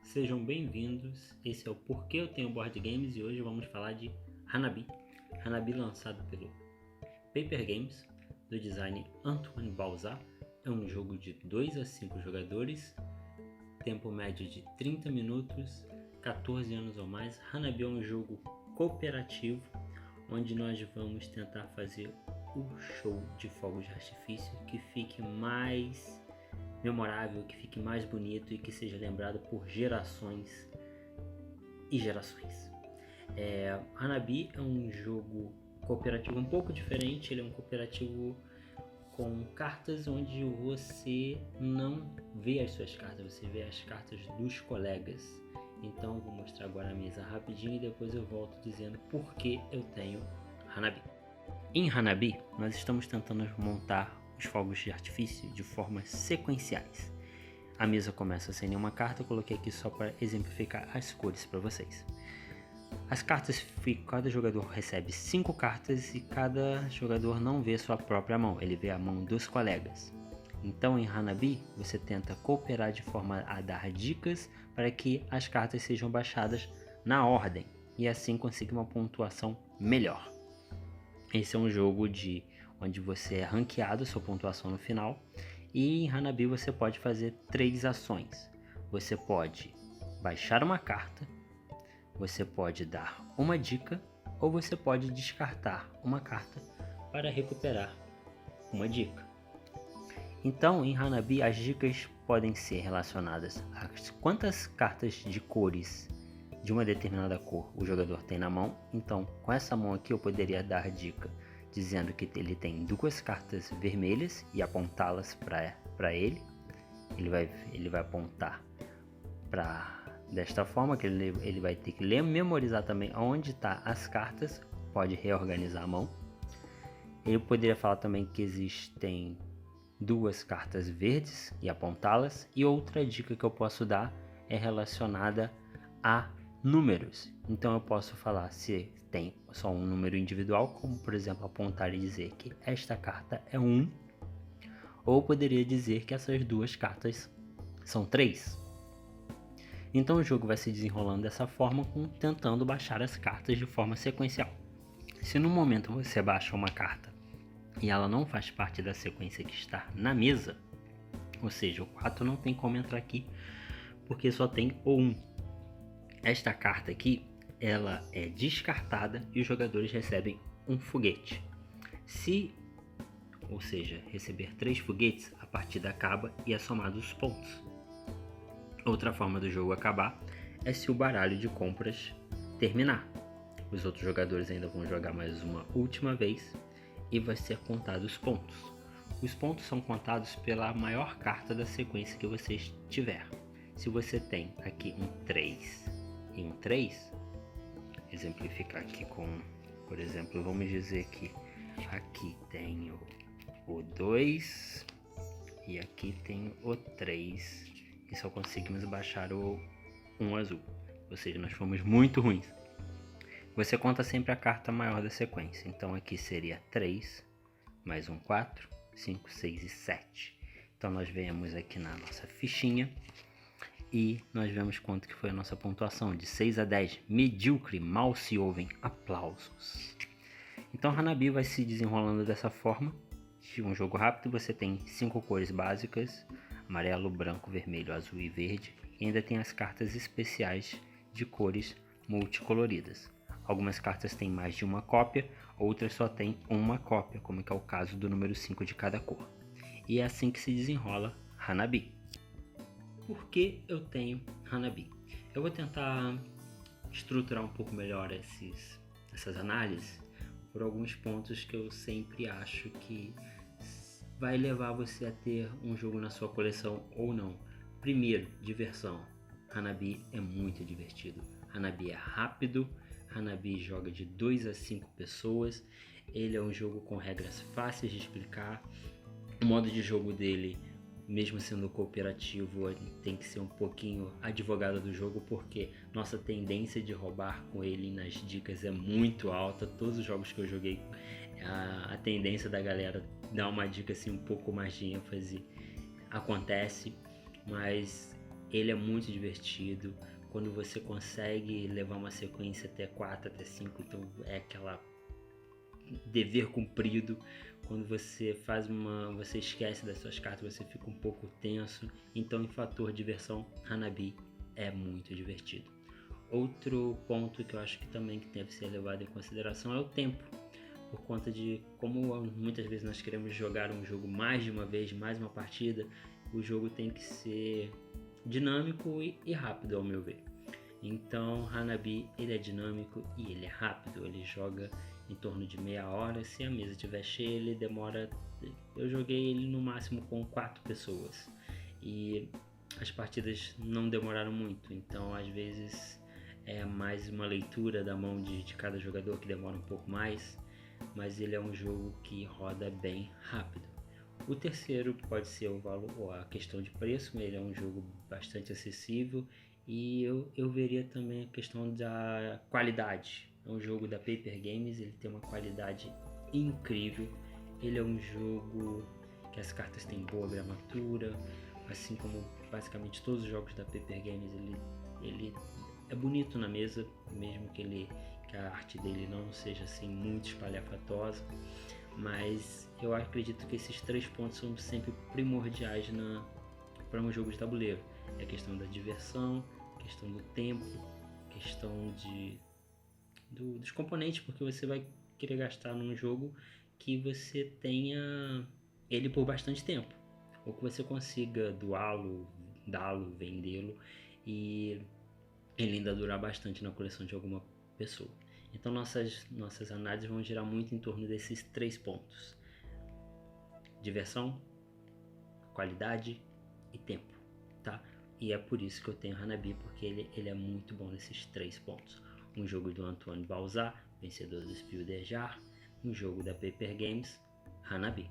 Sejam bem-vindos, esse é o Porquê Eu Tenho Board Games e hoje vamos falar de Hanabi. Hanabi lançado pelo Paper Games, do design Antoine Balzat, é um jogo de 2 a 5 jogadores, tempo médio de 30 minutos, 14 anos ou mais. Hanabi é um jogo cooperativo, onde nós vamos tentar fazer o show de fogos de artifício que fique mais memorável, que fique mais bonito e que seja lembrado por gerações e gerações. Hanabi é um jogo cooperativo um pouco diferente. Ele é um cooperativo com cartas onde você não vê as suas cartas, você vê as cartas dos colegas. Então eu vou mostrar agora a mesa rapidinho e depois eu volto dizendo por que eu tenho Hanabi. Em Hanabi, nós estamos tentando montar os fogos de artifício de formas sequenciais. A mesa começa sem nenhuma carta, eu coloquei aqui só para exemplificar as cores para vocês. As cartas, cada jogador recebe 5 cartas e cada jogador não vê sua própria mão, ele vê a mão dos colegas. Então em Hanabi, você tenta cooperar de forma a dar dicas para que as cartas sejam baixadas na ordem e assim conseguir uma pontuação melhor. Esse é um jogo onde você é ranqueado sua pontuação no final, e em Hanabi você pode fazer 3 ações. Você pode baixar uma carta, você pode dar uma dica ou você pode descartar uma carta para recuperar uma dica. Então em Hanabi as dicas podem ser relacionadas a quantas cartas de cores de uma determinada cor o jogador tem na mão. Então com essa mão aqui eu poderia dar dica dizendo que ele tem 2 cartas vermelhas e apontá-las para ele. Ele vai apontar desta forma, que ele vai ter que memorizar também onde está as cartas, pode reorganizar a mão. Ele poderia falar também que existem 2 cartas verdes e apontá-las. E outra dica que eu posso dar é relacionada a números. Então eu posso falar se tem só um número individual, como por exemplo apontar e dizer que esta carta é 1, ou poderia dizer que essas 2 cartas são 3. Então o jogo vai se desenrolando dessa forma, tentando baixar as cartas de forma sequencial. Se no momento você baixa uma carta e ela não faz parte da sequência que está na mesa, ou seja, o 4 não tem como entrar aqui porque só tem o 1. Esta carta aqui, ela é descartada e os jogadores recebem um foguete. Ou seja, receber 3 foguetes, a partida acaba e é somado os pontos. Outra forma do jogo acabar é se o baralho de compras terminar. Os outros jogadores ainda vão jogar mais uma última vez e vai ser contado os pontos. Os pontos são contados pela maior carta da sequência que você tiver. Se você tem aqui um 3 e um 3, exemplificar aqui com, por exemplo, vamos dizer que aqui tenho o 2 e aqui tenho o 3 e só conseguimos baixar o 1 azul, ou seja, nós fomos muito ruins. Você conta sempre a carta maior da sequência, então aqui seria 3 mais um 4, 5, 6 e 7. Então nós vemos aqui na nossa fichinha e nós vemos quanto que foi a nossa pontuação, de 6 a 10, medíocre, mal se ouvem aplausos. Então Hanabi vai se desenrolando dessa forma, de um jogo rápido. Você tem 5 cores básicas, amarelo, branco, vermelho, azul e verde, e ainda tem as cartas especiais de cores multicoloridas. Algumas cartas têm mais de uma cópia, outras só têm uma cópia, como é o caso do número 5 de cada cor. E é assim que se desenrola Hanabi. Por que eu tenho Hanabi? Eu vou tentar estruturar um pouco melhor essas análises por alguns pontos que eu sempre acho que vai levar você a ter um jogo na sua coleção ou não. Primeiro, diversão. Hanabi é muito divertido. Hanabi é rápido. Hanabi joga de 2 a 5 pessoas. Ele é um jogo com regras fáceis de explicar. O modo de jogo dele, mesmo sendo cooperativo, tem que ser um pouquinho advogado do jogo, porque nossa tendência de roubar com ele nas dicas é muito alta. Todos os jogos que eu joguei, a tendência da galera dar uma dica assim um pouco mais de ênfase acontece, mas Ele é muito divertido. Quando você consegue levar uma sequência até 4, até 5, então é aquela dever cumprido. Quando você você esquece das suas cartas, você fica um pouco tenso. Então, em fator diversão, Hanabi é muito divertido. Outro ponto que eu acho que também que deve ser levado em consideração é o tempo, por conta de como muitas vezes nós queremos jogar um jogo mais de uma vez, mais uma partida. O jogo tem que ser dinâmico e rápido, ao meu ver. Então, Hanabi, ele é dinâmico e ele é rápido. Ele joga em torno de meia hora. Se a mesa estiver cheia, ele demora... Eu joguei ele no máximo com 4 pessoas. E as partidas não demoraram muito. Então, às vezes, é mais uma leitura da mão de cada jogador que demora um pouco mais. Mas ele é um jogo que roda bem rápido. O terceiro pode ser o valor, ou a questão de preço. Ele é um jogo bastante acessível. E eu veria também a questão da qualidade. É um jogo da Paper Games, ele tem uma qualidade incrível. Ele é um jogo que as cartas têm boa gramatura, assim como basicamente todos os jogos da Paper Games. Ele é bonito na mesa, mesmo que a arte dele não seja assim muito espalhafatosa. Mas eu acredito que esses 3 pontos são sempre primordiais para um jogo de tabuleiro. É a questão da diversão, questão do tempo, questão dos componentes, porque você vai querer gastar num jogo que você tenha ele por bastante tempo, ou que você consiga doá-lo, dá-lo, vendê-lo e ele ainda durar bastante na coleção de alguma pessoa. Então nossas análises vão girar muito em torno desses 3 pontos: diversão, qualidade e tempo, tá? E é por isso que eu tenho Hanabi, porque ele é muito bom nesses 3 pontos. Um jogo do Antoine Balzar, vencedor do Spiel des Jahres, um jogo da Paper Games, Hanabi.